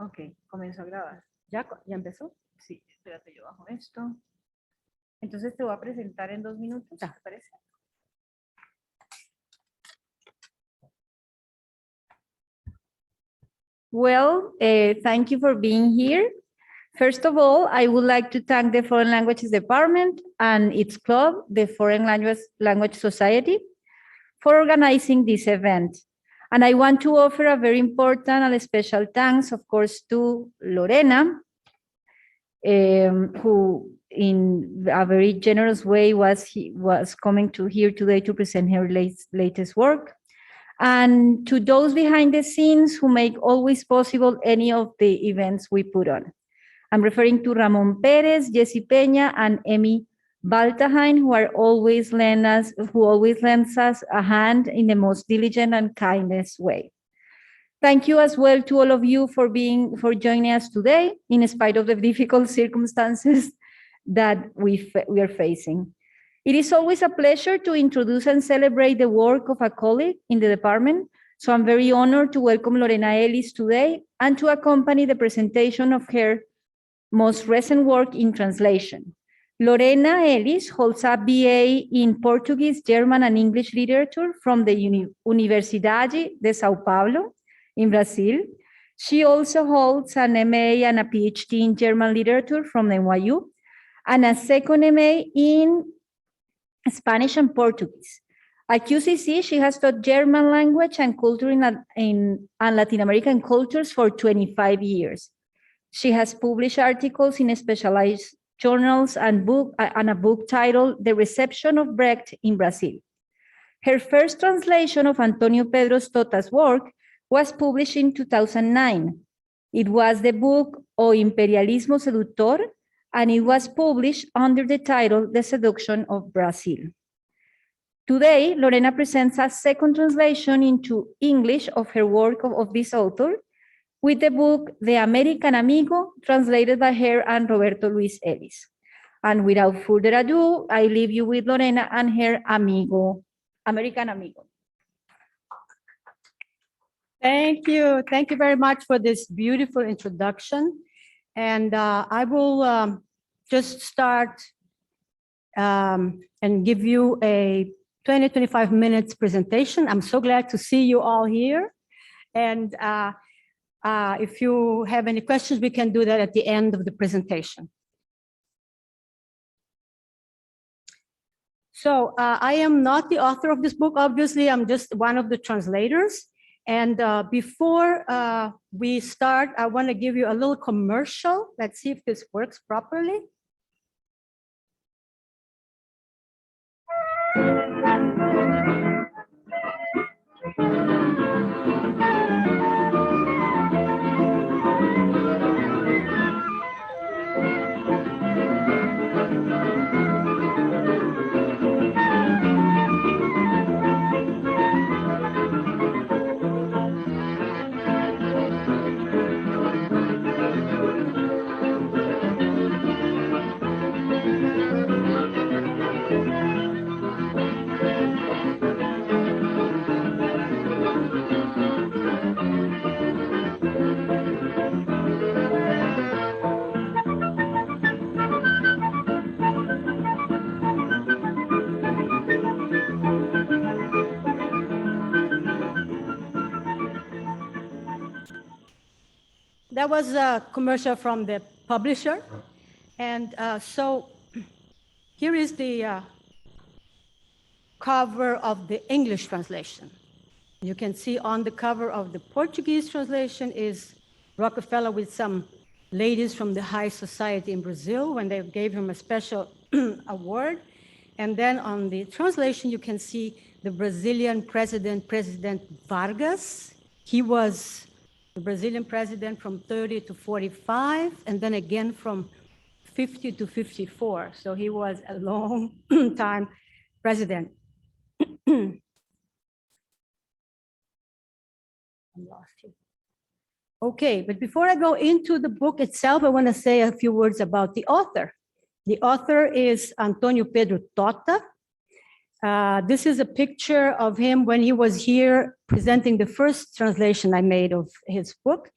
Ok, comenzó a grabar. ¿Ya empezó? Sí, espérate, yo bajo esto. Entonces te voy a presentar en 2 minutos, ¿te parece? Well, thank you for being here. First of all, I would like to thank the Foreign Languages Department and its club, the Foreign Language Society, for organizing this event. And I want to offer a very important and special thanks, of course, to Lorena, who in a very generous way was coming to here today to present her latest work. And to those behind the scenes who make always possible any of the events we put on. I'm referring to Ramon Perez, Jesse Peña, and Emi Baltahain, who always lends us a hand in the most diligent and kindest way. Thank you as well to all of you for joining us today, in spite of the difficult circumstances that we are facing. It is always a pleasure to introduce and celebrate the work of a colleague in the department. So I'm very honored to welcome Lorena Ellis today and to accompany the presentation of her most recent work in translation. Lorena Ellis holds a BA in Portuguese, German, and English literature from the Universidade de São Paulo in Brazil. She also holds an MA and a PhD in German literature from NYU and a second MA in Spanish and Portuguese. At QCC, she has taught German language and culture and Latin American cultures for 25 years. She has published articles in specialized journals and a book titled The Reception of Brecht in Brazil. Her first translation of Antonio Pedro's Tota's work was published in 2009. It was the book O Imperialismo Seductor, and it was published under the title The Seduction of Brazil. Today, Lorena presents a second translation into English of her work of this author with the book The American Amigo, translated by her and Roberto Ruiz Ellis. And without further ado, I leave you with Lorena and her Amigo, American Amigo. Thank you. Thank you very much for this beautiful introduction. And I will just start and give you a 20-25 minutes presentation. I'm so glad to see you all here. And if you have any questions, we can do that at the end of the presentation. So I am not the author of this book, obviously. I'm just one of the translators. And before we start, I want to give you a little commercial. Let's see if this works properly. That was a commercial from the publisher. And so here is the cover of the English translation. You can see on the cover of the Portuguese translation is Rockefeller with some ladies from the high society in Brazil when they gave him a special award. And then on the translation, you can see the Brazilian President Vargas. He was the Brazilian president from 30 to 45, and then again from 50 to 54. So he was a long time president. I'm lost here. Okay, but before I go into the book itself, I want to say a few words about the author. The author is Antonio Pedro Tota. This is a picture of him when he was here presenting the first translation I made of his book.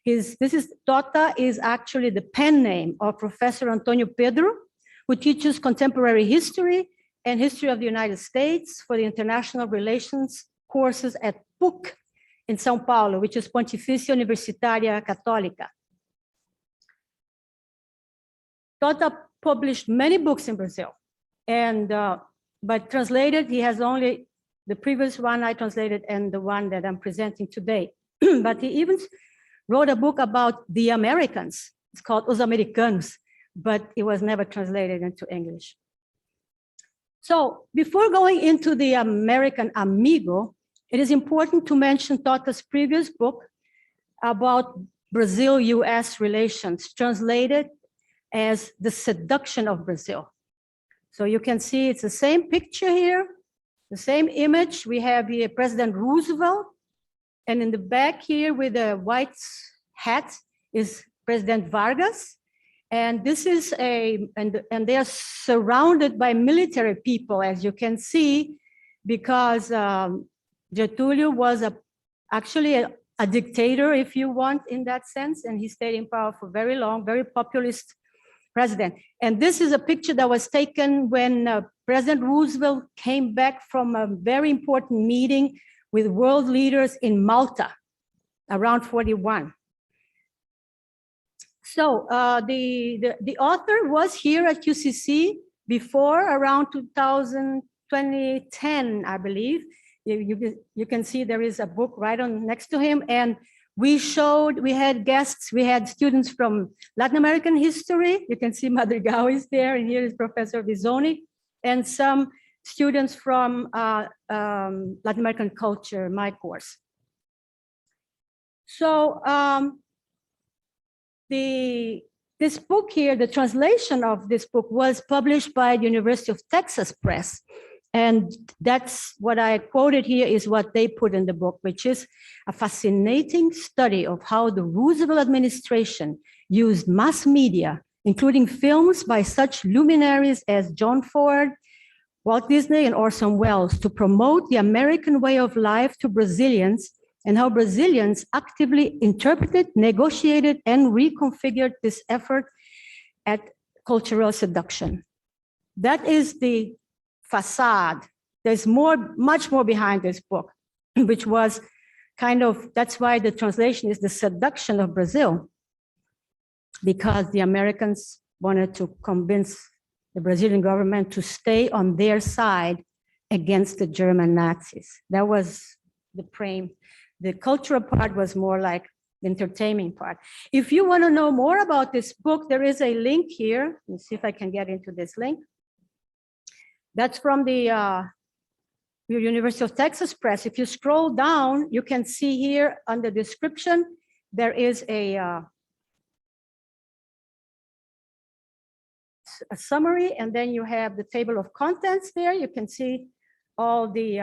Tota is actually the pen name of Professor Antonio Pedro, who teaches contemporary history and history of the United States for the international relations courses at PUC in São Paulo, which is Pontifícia Universitária Católica. Tota published many books in Brazil, and but translated, he has only the previous one I translated and the one that I'm presenting today. But he even wrote a book about the Americans. It's called Os Americanos, but it was never translated into English. So before going into the American Amigo, it is important to mention Tota's previous book about Brazil-US relations, translated as The Seduction of Brazil. So you can see it's the same picture here, the same image. We have here President Roosevelt, and in the back here with a white hat is President Vargas. And this is and they are surrounded by military people, as you can see, because Getúlio was actually a dictator, if you want, in that sense, and he stayed in power for very long, very populist president. And this is a picture that was taken when President Roosevelt came back from a very important meeting with world leaders in Malta, around 41. So the author was here at UCC before, around 2010, I believe. You can see there is a book right on next to him, and we had guests, we had students from Latin American history. You can see Madrigal is there, and here is Professor Visoni, and some students from Latin American culture, my course. So this book here, the translation of this book was published by the University of Texas Press. And that's what I quoted here is what they put in the book, which is a fascinating study of how the Roosevelt administration used mass media, including films by such luminaries as John Ford, Walt Disney, and Orson Welles, to promote the American way of life to Brazilians, and how Brazilians actively interpreted, negotiated, and reconfigured this effort at cultural seduction. That is the facade. There's much more behind this book, which was that's why the translation is The Seduction of Brazil, because the Americans wanted to convince the Brazilian government to stay on their side against the German Nazis. That was the frame. The cultural part was more like the entertaining part. If you want to know more about this book, there is a link here. Let me see if I can get into this link. That's from the University of Texas Press. If you scroll down, you can see here under description, there is a summary, and then you have the table of contents there. You can see all the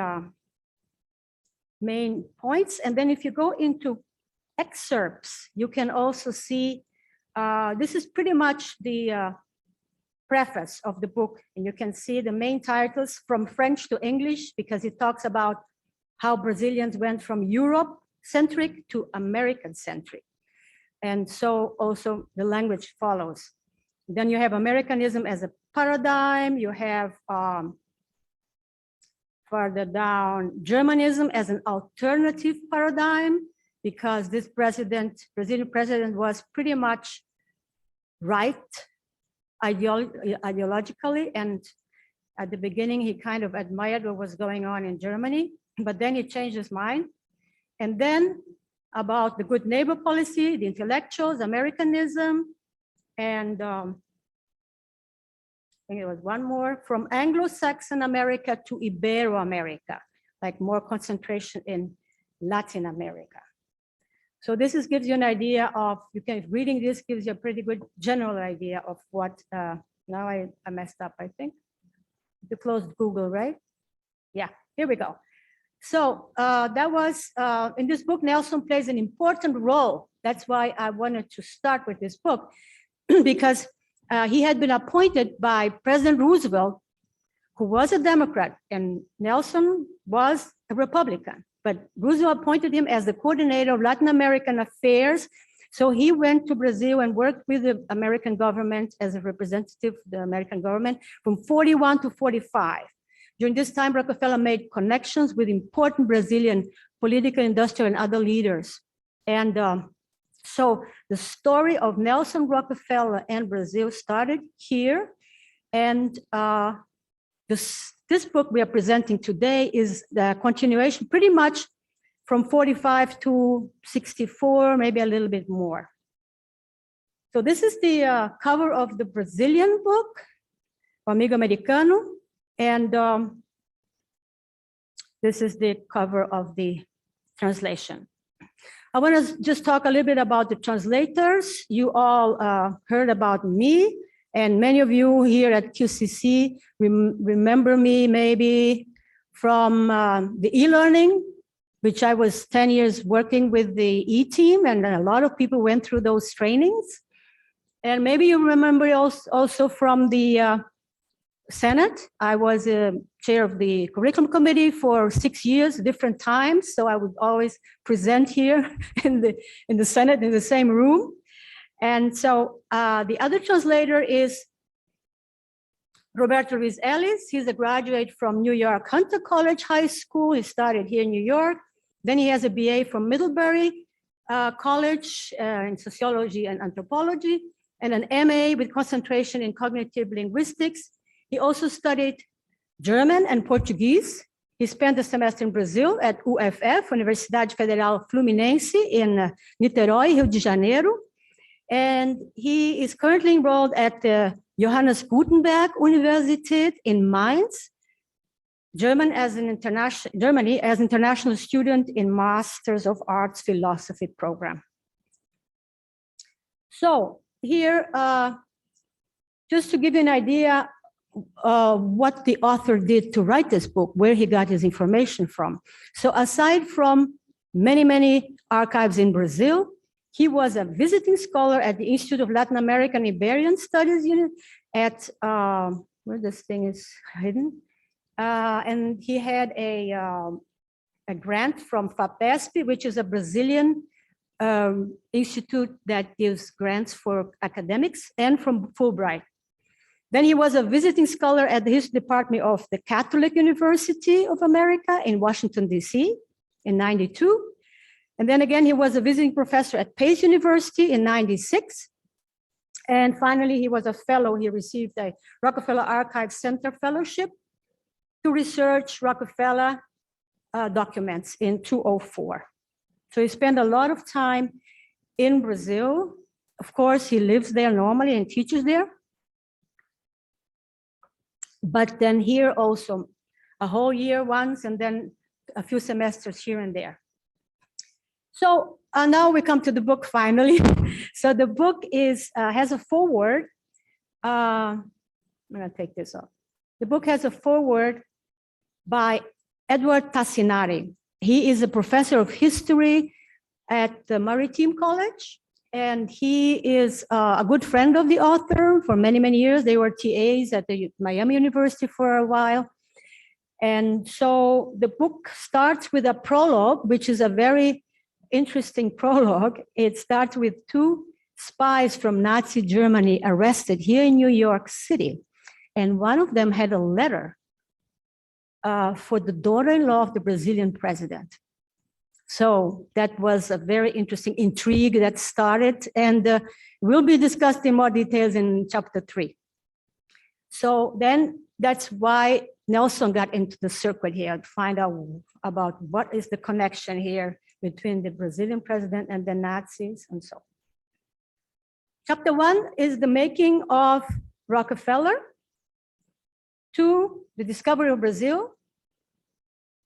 main points. And then if you go into excerpts, you can also see, this is pretty much the preface of the book, and you can see the main titles from French to English, because it talks about how Brazilians went from Europe-centric to American-centric. And so also the language follows. Then you have Americanism as a paradigm. You have further down Germanism as an alternative paradigm, because this Brazilian president was pretty much right ideologically, and at the beginning he kind of admired what was going on in Germany, but then he changed his mind. And then about the good neighbor policy, the intellectuals, Americanism, and I think it was one more, from Anglo-Saxon America to Ibero-America, like more concentration in Latin America. So this gives you an idea of, reading this gives you a pretty good general idea of what, now I messed up, I think. You closed Google, right? Yeah, here we go. So that was, in this book, Nelson plays an important role. That's why I wanted to start with this book, because he had been appointed by President Roosevelt, who was a Democrat, and Nelson was a Republican. But Roosevelt appointed him as the coordinator of Latin American affairs So he went to Brazil and worked with the American government as a representative of the American government from 41 to 45. During this time, Rockefeller made connections with important Brazilian political, industrial, and other leaders. And so the story of Nelson Rockefeller and Brazil started here. And this book we are presenting today is the continuation pretty much from 45 to 64, maybe a little bit more. So this is the cover of the Brazilian book, Amigo Americano, and this is the cover of the translation. I want to just talk a little bit about the translators. You all heard about me, and many of you here at QCC remember me maybe from the e-learning, which I was 10 years working with the E-team, and a lot of people went through those trainings. And maybe you remember also from the Senate. I was chair of the curriculum committee for 6 years, different times. So I would always present here in the Senate in the same room. And so the other translator is Roberto Ruiz Ellis. He's a graduate from New York Hunter College High School. He started here in New York. Then he has a BA from Middlebury College in sociology and anthropology, and an MA with concentration in cognitive linguistics. He also studied German and Portuguese. He spent a semester in Brazil at UFF, Universidade Federal Fluminense in Niterói, Rio de Janeiro. And he is currently enrolled at the Johannes Gutenberg Universität in Mainz, Germany as international student in Masters of Arts Philosophy program. So here, just to give you an idea what the author did to write this book, where he got his information from. So aside from many, many archives in Brazil, he was a visiting scholar at the Institute of Latin American Iberian Studies Unit at, where this thing is hidden. And he had a grant from FAPESP, which is a Brazilian institute that gives grants for academics, and from Fulbright. Then he was a visiting scholar at the History Department of the Catholic University of America in Washington, D.C. in 92. And then again, he was a visiting professor at Pace University in 96. And finally, he was a fellow. He received a Rockefeller Archives Center fellowship to research Rockefeller documents in 2004. So he spent a lot of time in Brazil. Of course, he lives there normally and teaches there. But then here also a whole year once, and then a few semesters here and there. So now we come to the book finally. So the book has a foreword. I'm gonna take this off. The book has a foreword by Edward Tassinari. He is a professor of history at the Maritime College, and he is a good friend of the author for many, many years. They were TAs at the Miami University for a while. And so the book starts with a prologue, which is a very interesting prologue. It starts with two spies from Nazi Germany arrested here in New York City. And one of them had a letter for the daughter-in-law of the Brazilian president. So that was a very interesting intrigue that started, and will be discussed in more details in chapter 3. So then that's why Nelson got into the circuit here to find out about what is the connection here between the Brazilian president and the Nazis and so on. Chapter 1 is the making of Rockefeller. 2, the discovery of Brazil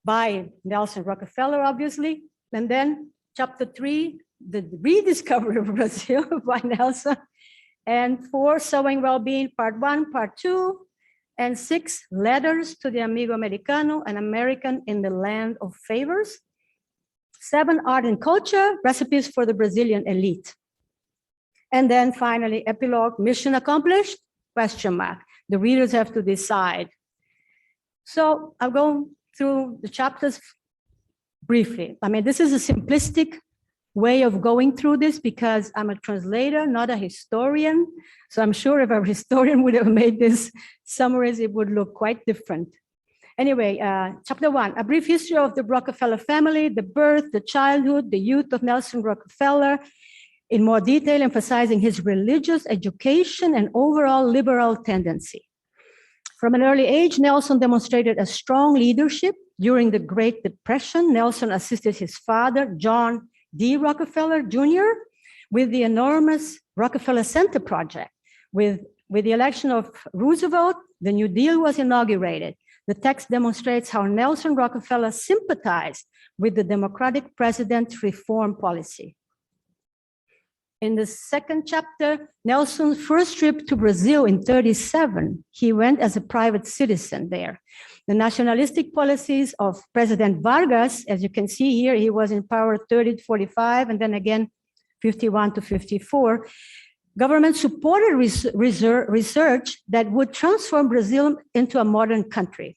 by Nelson Rockefeller, obviously. And then chapter 3, the rediscovery of Brazil by Nelson. And 4, sowing well-being, part 1, part 2. And 6, letters to the Amigo Americano, an American in the land of favors. 7, art and culture, recipes for the Brazilian elite. And then finally, epilogue, mission accomplished, question mark. The readers have to decide. So I'll go through the chapters briefly. I mean, this is a simplistic way of going through this because I'm a translator, not a historian. So I'm sure if a historian would have made this summaries, it would look quite different. Anyway, chapter 1, a brief history of the Rockefeller family, the birth, the childhood, the youth of Nelson Rockefeller, in more detail, emphasizing his religious education and overall liberal tendency. From an early age, Nelson demonstrated a strong leadership. During the Great Depression, Nelson assisted his father, John D. Rockefeller Jr., with the enormous Rockefeller Center project. With the election of Roosevelt, the New Deal was inaugurated. The text demonstrates how Nelson Rockefeller sympathized with the Democratic president's reform policy. In the second chapter, Nelson's first trip to Brazil in 1937, he went as a private citizen there. The nationalistic policies of President Vargas, as you can see here, he was in power 30 to 45, and then again 51 to 54. Government supported research that would transform Brazil into a modern country.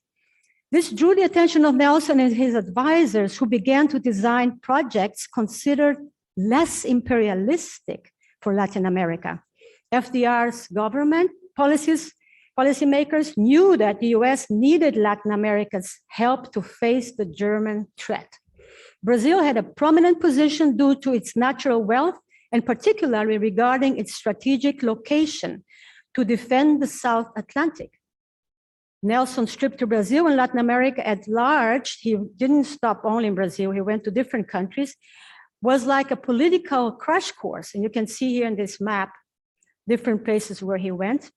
This drew the attention of Nelson and his advisors, who began to design projects considered less imperialistic for Latin America. FDR's government policymakers knew that the US needed Latin America's help to face the German threat. Brazil had a prominent position due to its natural wealth, and particularly regarding its strategic location to defend the South Atlantic. Nelson's trip to Brazil and Latin America at large, he didn't stop only in Brazil, he went to different countries, was like a political crash course. And you can see here in this map, different places where he went.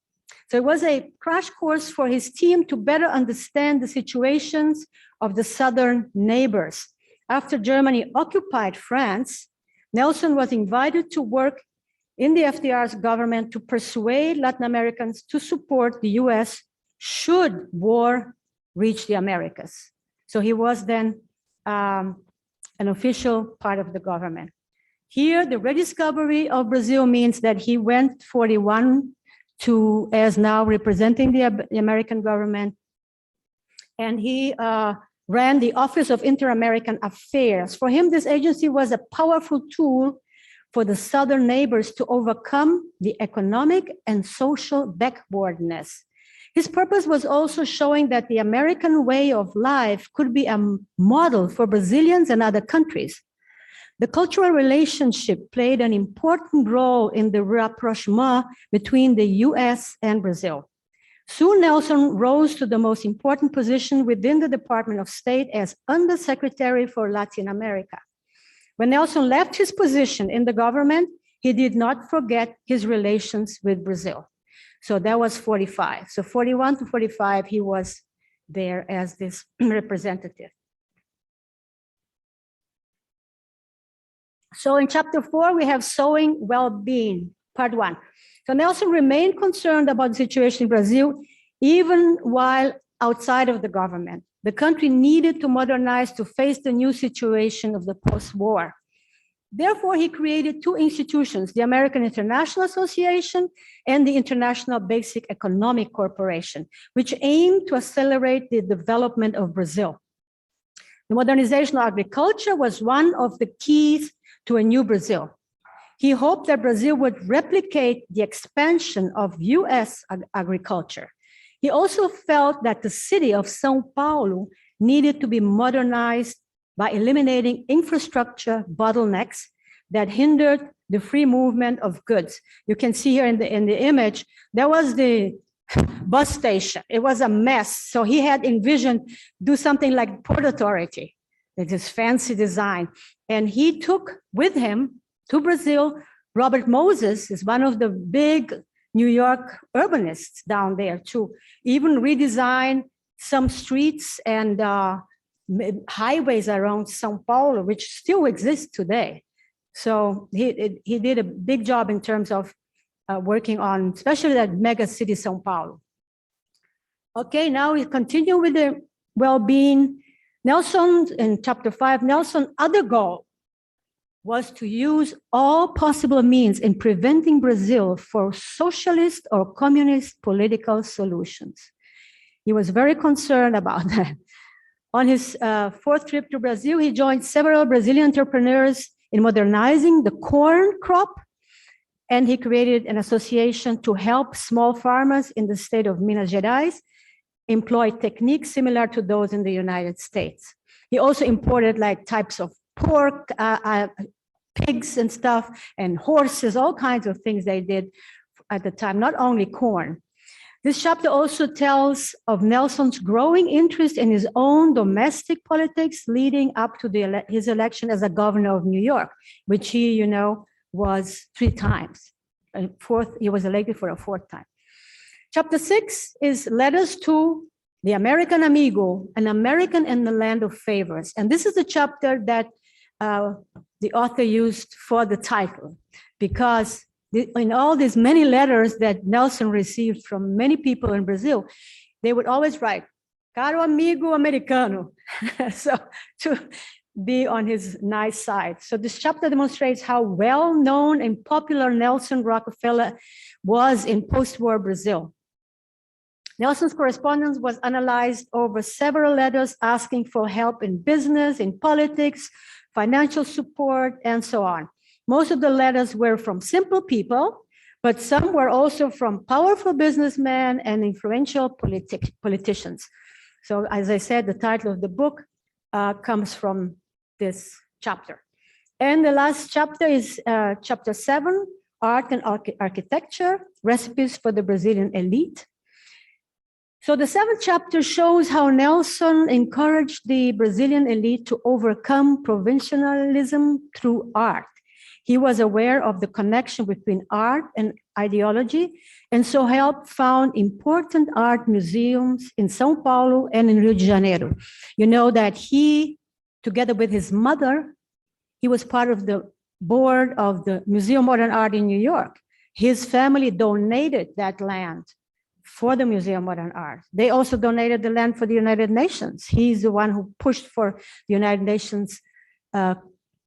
So it was a crash course for his team to better understand the situations of the southern neighbors. After Germany occupied France, Nelson was invited to work in the FDR's government to persuade Latin Americans to support the US should war reach the Americas. So he was then an official part of the government. Here, the rediscovery of Brazil means that he went 41 to, as now representing the American government, and he ran the Office of Inter-American Affairs. For him, this agency was a powerful tool for the southern neighbors to overcome the economic and social backwardness. His purpose was also showing that the American way of life could be a model for Brazilians and other countries. The cultural relationship played an important role in the rapprochement between the US and Brazil. Soon, Nelson rose to the most important position within the Department of State as Undersecretary for Latin America. When Nelson left his position in the government, he did not forget his relations with Brazil. So that was 45. So 41 to 45, he was there as this representative. So in chapter 4, we have Sowing Well-Being, part 1. So Nelson remained concerned about the situation in Brazil, even while outside of the government. The country needed to modernize to face the new situation of the post-war. Therefore, he created two institutions, the American International Association and the International Basic Economic Corporation, which aimed to accelerate the development of Brazil. The modernization of agriculture was one of the keys to a new Brazil. He hoped that Brazil would replicate the expansion of US agriculture. He also felt that the city of São Paulo needed to be modernized by eliminating infrastructure bottlenecks that hindered the free movement of goods. You can see here in the image, there was the bus station. It was a mess. So he had envisioned do something like Port Authority, this fancy design. And he took with him to Brazil, Robert Moses is one of the big New York urbanists down there to even redesign some streets and highways around São Paulo, which still exist today. So he did a big job in terms of working on, especially that mega city, São Paulo. Okay, now we continue with the well-being. Nelson, in chapter 5, Nelson's other goal was to use all possible means in preventing Brazil for socialist or communist political solutions. He was very concerned about that. On his fourth trip to Brazil, he joined several Brazilian entrepreneurs in modernizing the corn crop, and he created an association to help small farmers in the state of Minas Gerais employ techniques similar to those in the United States. He also imported like types of pork, pigs and stuff, and horses, all kinds of things they did at the time, not only corn. This chapter also tells of Nelson's growing interest in his own domestic politics leading up to his election as a governor of New York, which he, you know, was 3 times. He was elected for a 4th time. Chapter 6 is Letters to the American Amigo, an American in the Land of Favors. And this is the chapter that the author used for the title, because in all these many letters that Nelson received from many people in Brazil, they would always write, Caro amigo americano, so to be on his nice side. So this chapter demonstrates how well-known and popular Nelson Rockefeller was in post-war Brazil. Nelson's correspondence was analyzed over several letters asking for help in business, in politics, financial support, and so on. Most of the letters were from simple people, but some were also from powerful businessmen and influential politicians. So as I said, the title of the book comes from this chapter. And the last chapter is chapter 7, Art and Architecture, Recipes for the Brazilian Elite. So the 7th chapter shows how Nelson encouraged the Brazilian elite to overcome provincialism through art. He was aware of the connection between art and ideology, and so helped found important art museums in São Paulo and in Rio de Janeiro. You know that he, together with his mother, he was part of the board of the Museum of Modern Art in New York. His family donated that land for the Museum of Modern Art. They also donated the land for the United Nations. He's the one who pushed for the United Nations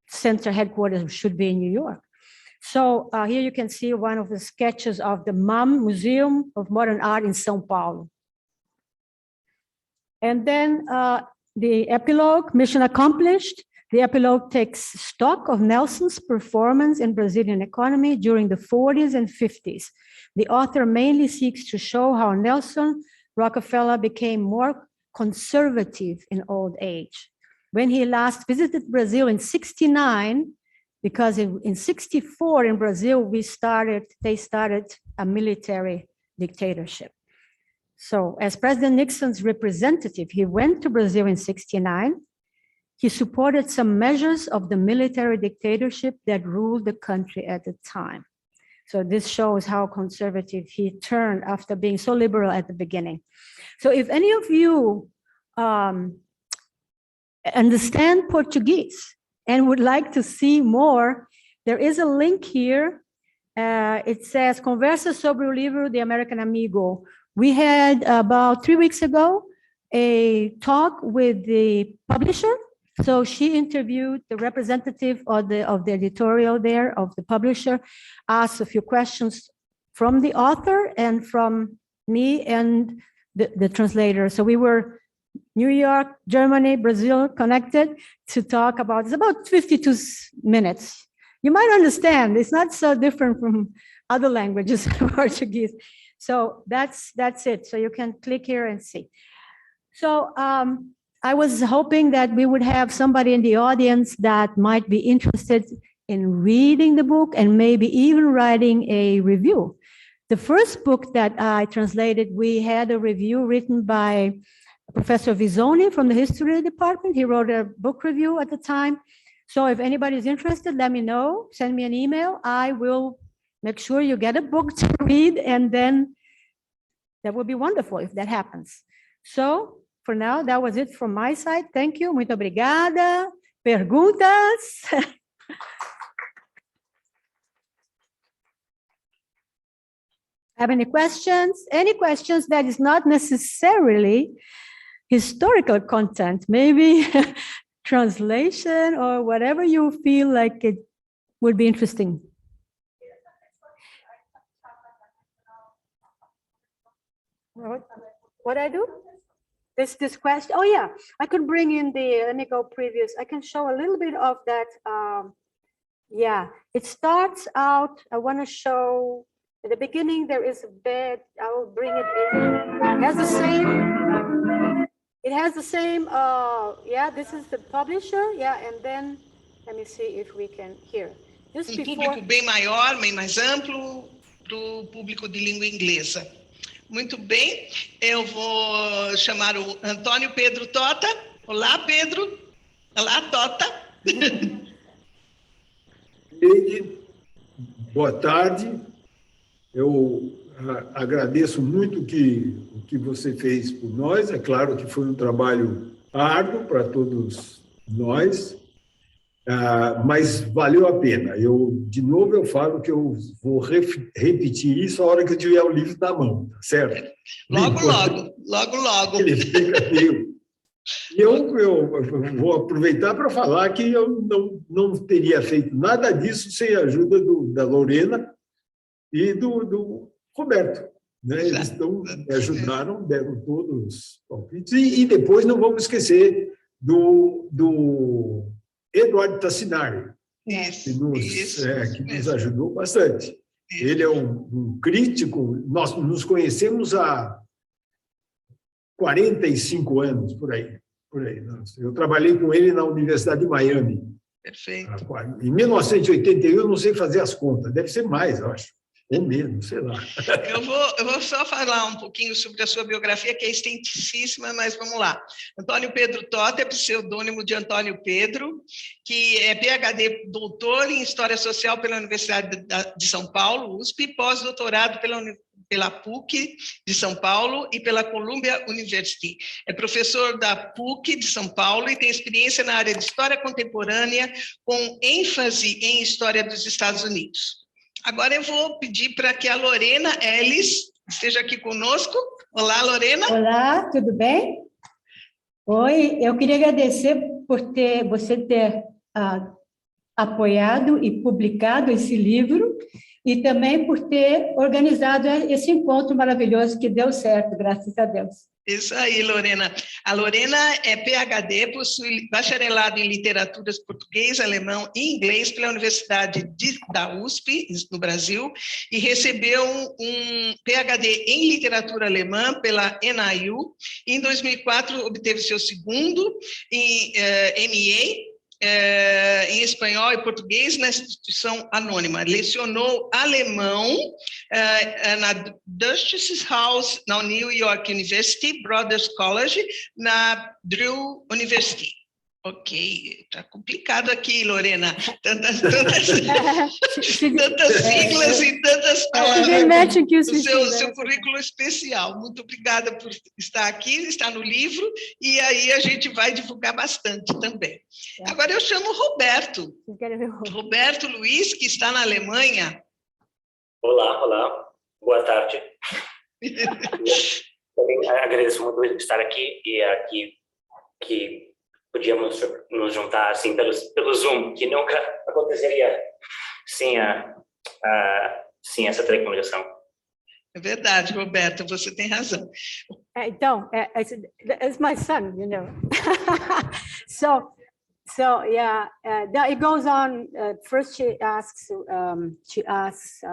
center headquarters should be in New York. So here you can see one of the sketches of the MAM, Museum of Modern Art in São Paulo. And then the epilogue, mission accomplished. The epilogue takes stock of Nelson's performance in Brazilian economy during the 40s and 50s. The author mainly seeks to show how Nelson Rockefeller became more conservative in old age. When he last visited Brazil in 69, because in 64 in Brazil, they started a military dictatorship. So as President Nixon's representative, he went to Brazil in 69. He supported some measures of the military dictatorship that ruled the country at the time. So this shows how conservative he turned after being so liberal at the beginning. So if any of you understand Portuguese and would like to see more, there is a link here. It says, Conversa sobre o livro de American Amigo. We had about 3 weeks ago a talk with the publisher. So she interviewed the representative of the editorial there, of the publisher, asked a few questions from the author and from me and the translator. So we were New York, Germany, Brazil connected to talk about, it's about 52 minutes. You might understand, it's not so different from other languages, Portuguese. So that's it. So you can click here and see. So I was hoping that we would have somebody in the audience that might be interested in reading the book and maybe even writing a review. The first book that I translated, we had a review written by Professor Visoni from the history department. He wrote a book review at the time. So if anybody is interested, let me know, send me an email. I will make sure you get a book to read, and then that would be wonderful if that happens. So for now, that was it from my side. Thank you. Muito obrigada. Perguntas? Have any questions? Any questions that is not necessarily historical content, maybe translation or whatever you feel like it would be interesting. What I do? This question. Oh yeah, I could bring in the, let me go previous. I can show a little bit of that Yeah, it starts out, I want to show, at the beginning, there is a bed. I will bring it in. It has the same, yeah, this is the publisher. Yeah, and then, let me see if we can hear. Just before. Público bem maior, bem mais amplo, para o público de língua inglesa. Muito bem, eu vou chamar o Antônio Pedro Tota. Olá, Pedro. Olá, Tota. Boa tarde. Eu agradeço muito o que você fez por nós. É claro que foi um trabalho árduo para todos nós, mas valeu a pena. De novo, eu falo que eu vou repetir isso a hora que eu tiver o livro na mão, tá certo? Logo. Ele fica meio... Eu vou aproveitar para falar que eu não teria feito nada disso sem a ajuda da Lorena e do Roberto. Né? Eles me ajudaram, deram todos os palpites. E depois não vamos esquecer do Eduardo Tassinari, que nos ajudou bastante. Ele é um crítico, nós nos conhecemos há 45 anos, por aí. Eu trabalhei com ele na Universidade de Miami. Perfeito. Em 1981, eu não sei fazer as contas, deve ser mais, eu acho. Ou menos, sei lá. Eu vou só falar um pouquinho sobre a sua biografia, que é extensíssima, mas vamos lá. Antônio Pedro Tota é pseudônimo de Antônio Pedro, que é PhD doutor em História Social pela Universidade de São Paulo, USP, pós-doutorado pela PUC de São Paulo e pela Columbia University. É professor da PUC de São Paulo e tem experiência na área de História Contemporânea, com ênfase em História dos Estados Unidos. Agora eu vou pedir para que a Lorena Ellis esteja aqui conosco. Olá, Lorena. Olá, tudo bem? Oi, eu queria agradecer por você ter apoiado e publicado esse livro e também por ter organizado esse encontro maravilhoso que deu certo, graças a Deus. Isso aí, Lorena. A Lorena é PhD, possui bacharelado em literaturas português, alemão e inglês pela Universidade da USP, no Brasil, e recebeu um PhD em literatura alemã pela NIU. Em 2004, obteve seu segundo em MA, em espanhol e português na instituição anônima. Lecionou alemão na Duchess House, na New York University, Brothers College, na Drew University. Ok, está complicado aqui, Lorena. Tantas siglas e tantas palavras. O seu currículo especial. Muito obrigada por estar aqui, está no livro, e aí a gente vai divulgar bastante também. Agora eu chamo o Roberto. Roberto Ruiz, que está na Alemanha. Olá. Boa tarde. Também agradeço muito por estar aqui e aqui que podíamos nos juntar assim pelo Zoom, que nunca aconteceria sem essa tecnologia. É verdade, Roberto, você tem razão. Então, it's my son, you know. So yeah, it goes on. First, she asks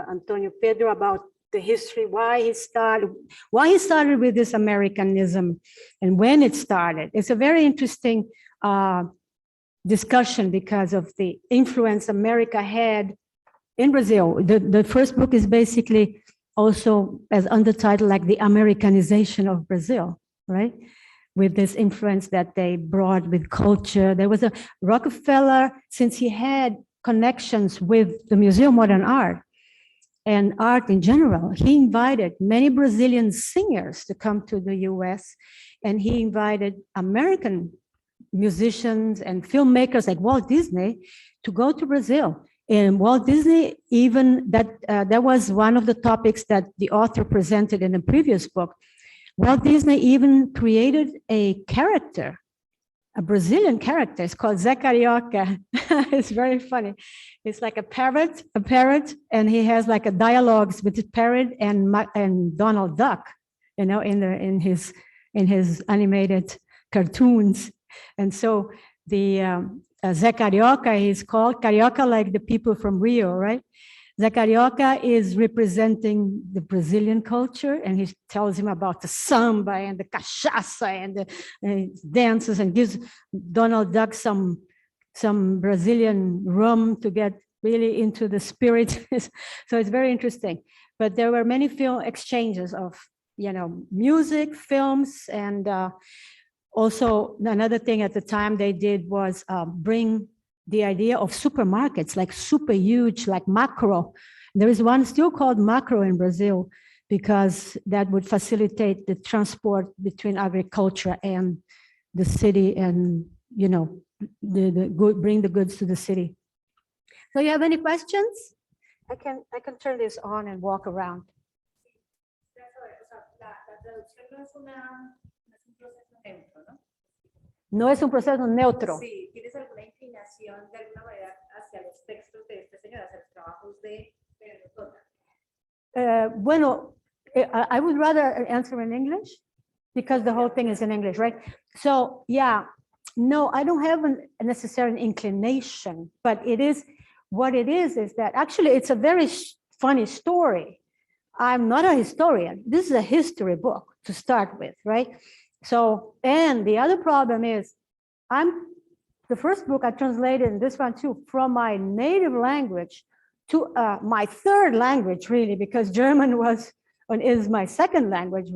Antonio Pedro about the history, why he started with this Americanism, and when it started. It's a very interesting discussion because of the influence America had in Brazil. The first book is basically also as undertitled like the Americanization of Brazil, right? With this influence that they brought with culture. There was a Rockefeller, since he had connections with the Museum of Modern Art and art in general, he invited many Brazilian singers to come to the US, and he invited American musicians and filmmakers like Walt Disney to go to Brazil. And Walt Disney, even that was one of the topics that the author presented in the previous book. Walt Disney even created a character, a Brazilian character. It's called Zé Carioca. It's very funny. It's like a parrot, and he has like a dialogues with the parrot and Donald Duck, you know, in his animated cartoons. And so Zé Carioca, he's called Carioca, like the people from Rio, right? Zé Carioca is representing the Brazilian culture, and he tells him about the samba and the cachaça and the dances, and gives Donald Duck some Brazilian rum to get really into the spirit. So it's very interesting. But there were many film exchanges of, music, films, and also another thing at the time they did was bring the idea of supermarkets, like super huge, like macro. There is one still called macro in Brazil, because that would facilitate the transport between agriculture and the city, and bring the goods to the city. So you have any questions? I can turn this on and walk around. No es un proceso neutro. Sí, ¿tienes alguna inclinación de alguna manera hacia los textos de este señor, hacia los trabajos de Pedro Tota? Bueno, I would rather answer in English, because the whole thing is in English, right? So, yeah, no, I don't have a necessary inclination, but it is, what it is that actually it's a very funny story. I'm not a historian. This is a history book to start with, right? So, and the other problem is, the first book I translated, and this one too, from my native language to my third language, really, because German is my second language.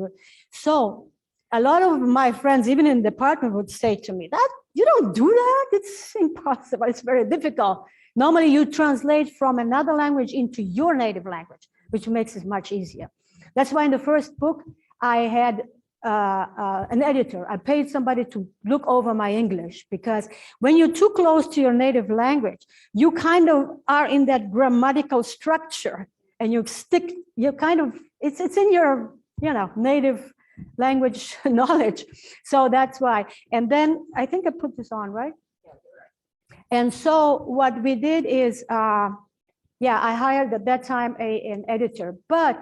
So a lot of my friends, even in the department, would say to me, "That you don't do that, it's impossible, it's very difficult. Normally you translate from another language into your native language, which makes it much easier." That's why in the first book, I had an editor. I paid somebody to look over my English, because when you're too close to your native language, you kind of are in that grammatical structure, and it's in your, native language knowledge. So that's why. And then I think I put this on, right? And so what we did is, I hired at that time an editor. But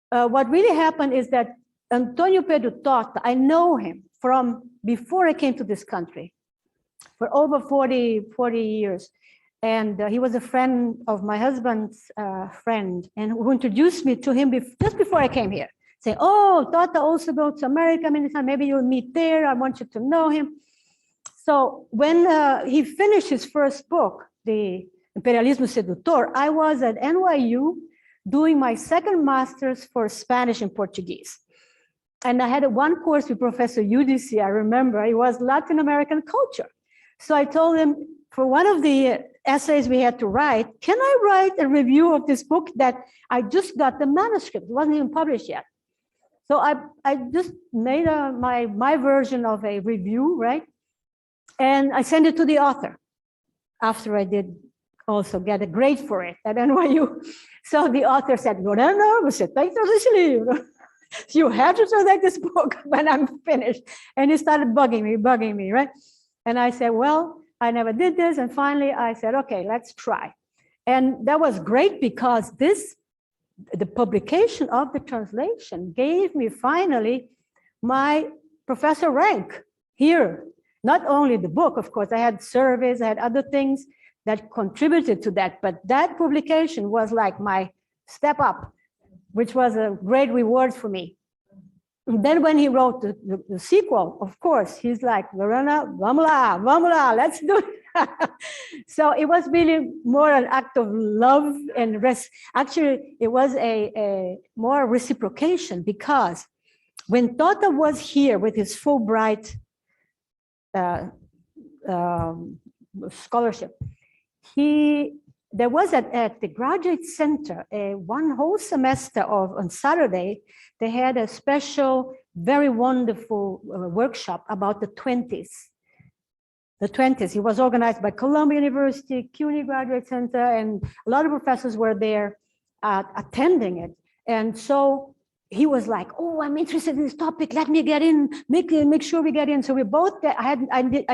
what really happened is that Antonio Pedro Tota, I know him from before I came to this country, for over 40 years. And he was a friend of my husband's friend, and who introduced me to him just before I came here. Saying, "Oh, Tota also goes to America many times, maybe you'll meet there, I want you to know him." So when he finished his first book, the Imperialismo Sedutor, I was at NYU doing my second master's for Spanish and Portuguese. And I had one course with Professor Udici, I remember, it was Latin American culture. So I told him, for one of the essays we had to write, can I write a review of this book that I just got the manuscript, it wasn't even published yet. So I just made my version of a review, right? And I sent it to the author after I did also get a grade for it at NYU. So the author said, "Lorena, você tem que trazer esse livro. You have to translate this book when I'm finished." And he started bugging me, right? And I said, well, I never did this. And finally I said, okay, let's try. And that was great, because the publication of the translation gave me finally my professor rank here. Not only the book, of course, I had surveys, I had other things that contributed to that, but that publication was like my step up, which was a great reward for me. And then when he wrote the sequel, of course, he's like, "Lorena, vamos lá, let's do it." So it was really more an act of love and actually, it was a more reciprocation, because when Tota was here with his Fulbright scholarship, there was at the graduate center one whole semester on Saturday, they had a special, very wonderful workshop about the 20s. The 20s, it was organized by Columbia University, CUNY Graduate Center, and a lot of professors were there attending it. And so he was like, "Oh, I'm interested in this topic. Let me get in, make sure we get in." So we both, I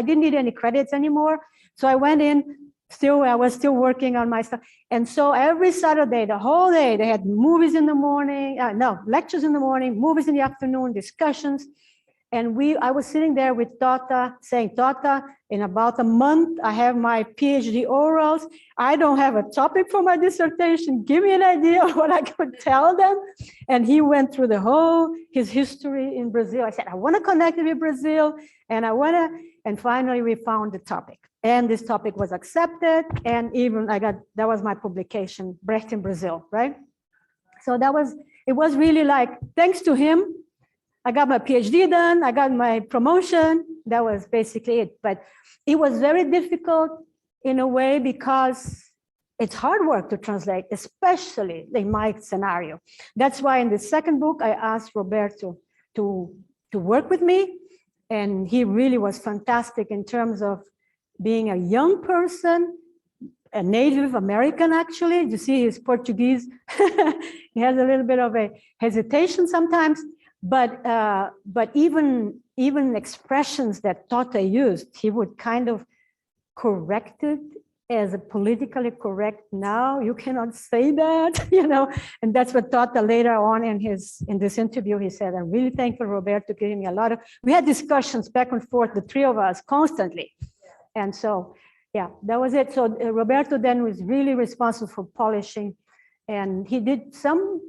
didn't need any credits anymore. So I went in, I was still working on my stuff. And so every Saturday, the whole day, they had movies in the morning, lectures in the morning, movies in the afternoon, discussions. And I was sitting there with Tota saying, Tota, in about a month, I have my PhD orals. I don't have a topic for my dissertation. Give me an idea of what I could tell them. And he went through his history in Brazil. I said, I want to connect with Brazil. And finally we found the topic. And this topic was accepted. And even that was my publication, Brecht in Brazil, right? So it was really like, thanks to him, I got my PhD done, I got my promotion. That was basically it. But it was very difficult in a way because it's hard work to translate, especially in my scenario. That's why in the second book, I asked Roberto to work with me. And he really was fantastic in terms of being a young person, a Native American, actually. You see his Portuguese, he has a little bit of a hesitation sometimes. But even expressions that Tota used, he would kind of correct it as a politically correct. Now you cannot say that, you know. And that's what Tota later on in this interview, he said, I'm really thankful Roberto giving me a lot of. We had discussions back and forth, the three of us, constantly, and so yeah, that was it. So Roberto then was really responsible for polishing, and he did some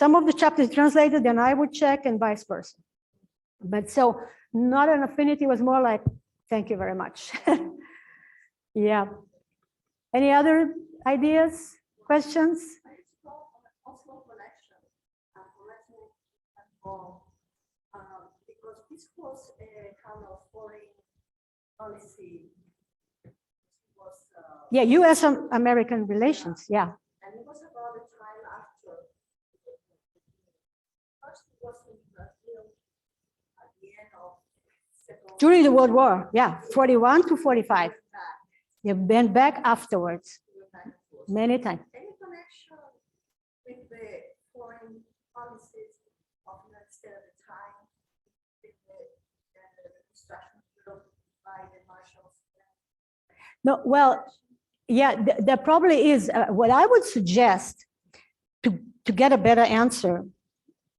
of the chapters translated, then I would check, and vice versa. But so not an affinity, was more like, thank you very much. Yeah. Any other ideas, questions? Because this was a kind of foreign policy. Yeah, U.S. American relations, yeah. And it was about the time after. First it was in Brazil at the end of Second During the World War, yeah, 41 to 45. You've been back afterwards, many times. Any connection with the foreign policies of the United States at the time, with the reconstruction by the Marshall Plan? No, well, yeah, there probably is. What I would suggest to get a better answer,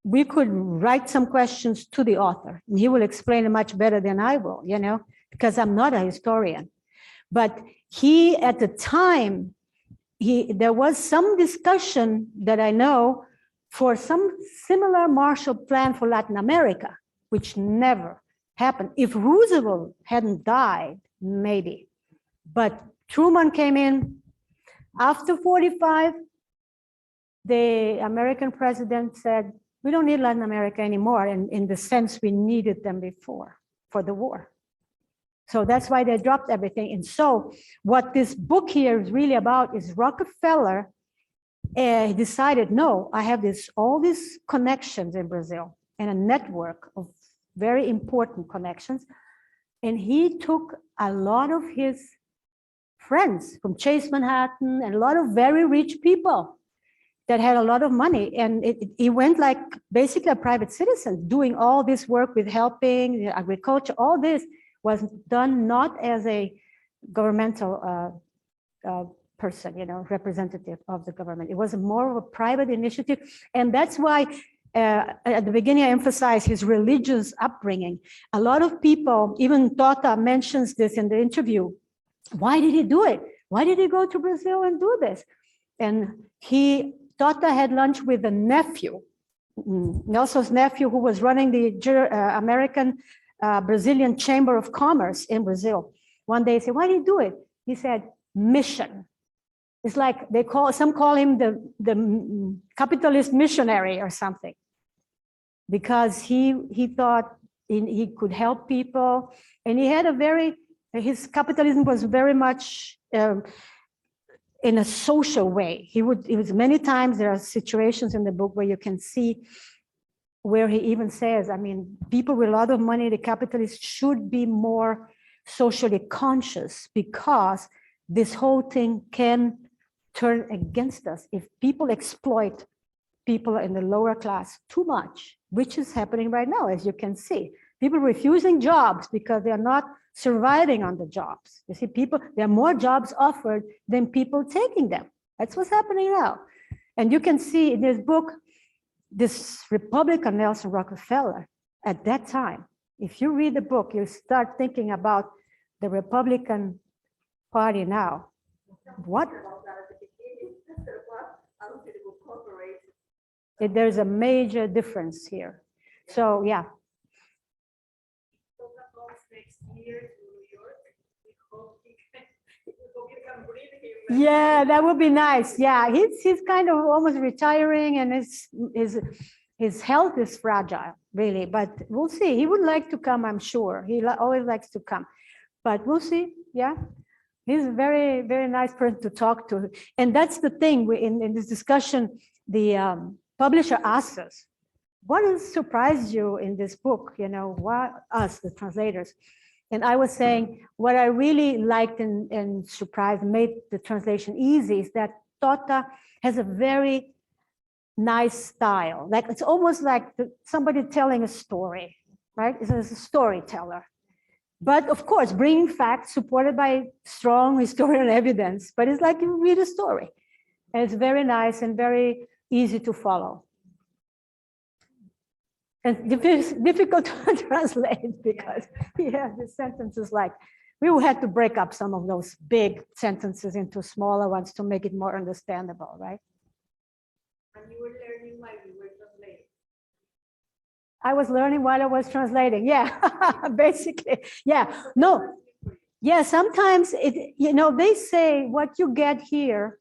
we could write some questions to the author, and he will explain it much better than I will, you know, because I'm not a historian. But he, at the time, there was some discussion that I know for some similar Marshall Plan for Latin America, which never happened. If Roosevelt hadn't died, maybe. But Truman came in after 45. The American president said, we don't need Latin America anymore, and in the sense we needed them before for the war. So that's why they dropped everything. And so what this book here is really about is Rockefeller decided, no, I have all these connections in Brazil and a network of very important connections. And he took a lot of his friends from Chase Manhattan and a lot of very rich people that had a lot of money. And he went like basically a private citizen doing all this work with helping agriculture. All this was done not as a governmental person, you know, representative of the government. It was more of a private initiative. And that's why at the beginning I emphasized his religious upbringing. A lot of people, even Tota mentions this in the interview. Why did he do it? Why did he go to Brazil and do this? And Tota had lunch with a nephew, Nelson's nephew, who was running the American Brazilian Chamber of Commerce in Brazil. One day he said, why did you do it? He said, mission. It's like some call him the capitalist missionary or something, because he thought he could help people, and he had his capitalism was very much in a social way. It was many times, there are situations in the book where you can see where he even says, I mean, people with a lot of money, the capitalists should be more socially conscious, because this whole thing can turn against us if people exploit people in the lower class too much, which is happening right now, as you can see. People refusing jobs because they're not surviving on the jobs. You see, there are more jobs offered than people taking them. That's what's happening now. And you can see in this book, this Republican Nelson Rockefeller at that time If you read the book, you start thinking about the Republican Party now. What? About that at the beginning, I said, what? I don't think it will cooperate. There's a major difference here. So, yeah. Tota goes next year to New York. We hope he can breathe here. Yeah, that would be nice. Yeah, he's kind of almost retiring, and his health is fragile, really. But we'll see. He would like to come, I'm sure. He always likes to come, but we'll see. Yeah, he's a very, very nice person to talk to. And that's the thing. In this discussion, the publisher asked us, "What has surprised you in this book?" You know, what us, the translators. And I was saying, what I really liked and surprised, made the translation easy, is that Tota has a very nice style. Like, it's almost like somebody telling a story, right? It's a storyteller. But of course, bringing facts supported by strong historical evidence. But it's like you read a story. And it's very nice and very easy to follow. And difficult to translate because, yeah, the sentences, like, we had to break up some of those big sentences into smaller ones to make it more understandable, right? And you were learning while you were translating. I was learning while I was translating. Yeah, basically. Yeah, no. Yeah, sometimes they say what you get here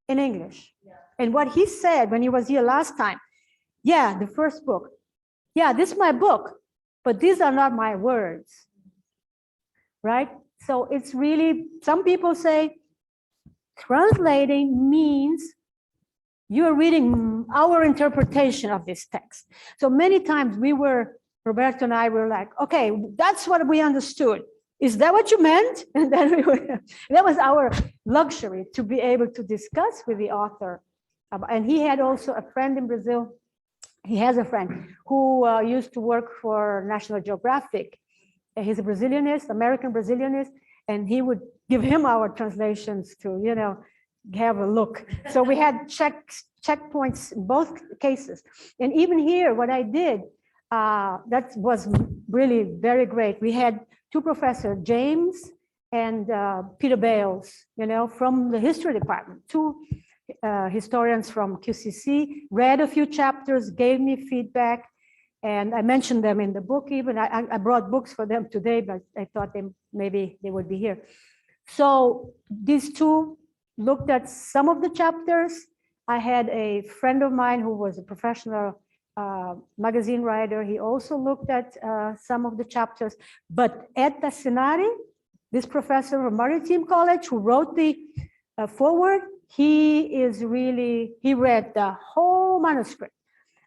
in English. Yeah. And what he said when he was here last time. Yeah, the first book. Yeah, this is my book, but these are not my words. Right? So it's really, some people say translating means you're reading our interpretation of this text. So many times Roberto and I were like, okay, that's what we understood. Is that what you meant? And then that was our luxury, to be able to discuss with the author. And he had also a friend in Brazil. He has a friend who used to work for National Geographic. He's a Brazilianist, American Brazilianist, and he would give him our translations to, have a look. So we had checkpoints in both cases. And even here, what I did, that was really very great. We had two professors, James and Peter Bales, from the history department, two historians from QCC, read a few chapters, gave me feedback, and I mentioned them in the book even. I brought books for them today, but I thought maybe they would be here. So these two looked at some of the chapters. I had a friend of mine who was a professional magazine writer. He also looked at some of the chapters. But Ed Tassinari, this professor from Maritime College who wrote the foreword, he read the whole manuscript.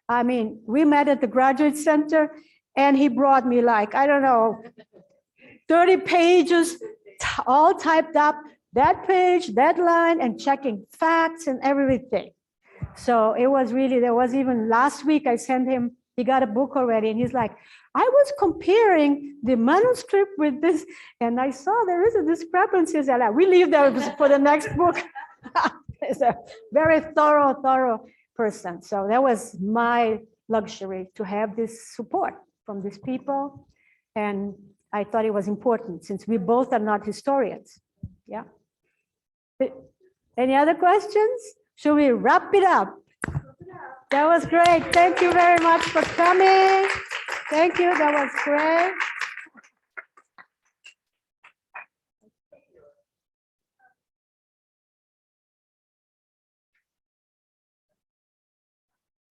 I mean, we met at the Graduate Center and he brought me 30 pages, all typed up, that page, that line, and checking facts and everything. So it was really, there was even last week I sent him, he got a book already, and he's like, I was comparing the manuscript with this, and I saw there is a discrepancy. We leave that for the next book. He's a very thorough person. So that was my luxury, to have this support from these people. And I thought it was important since we both are not historians. Yeah. Any other questions? Should we wrap it up? That was great. Thank you very much for coming. Thank you. That was great.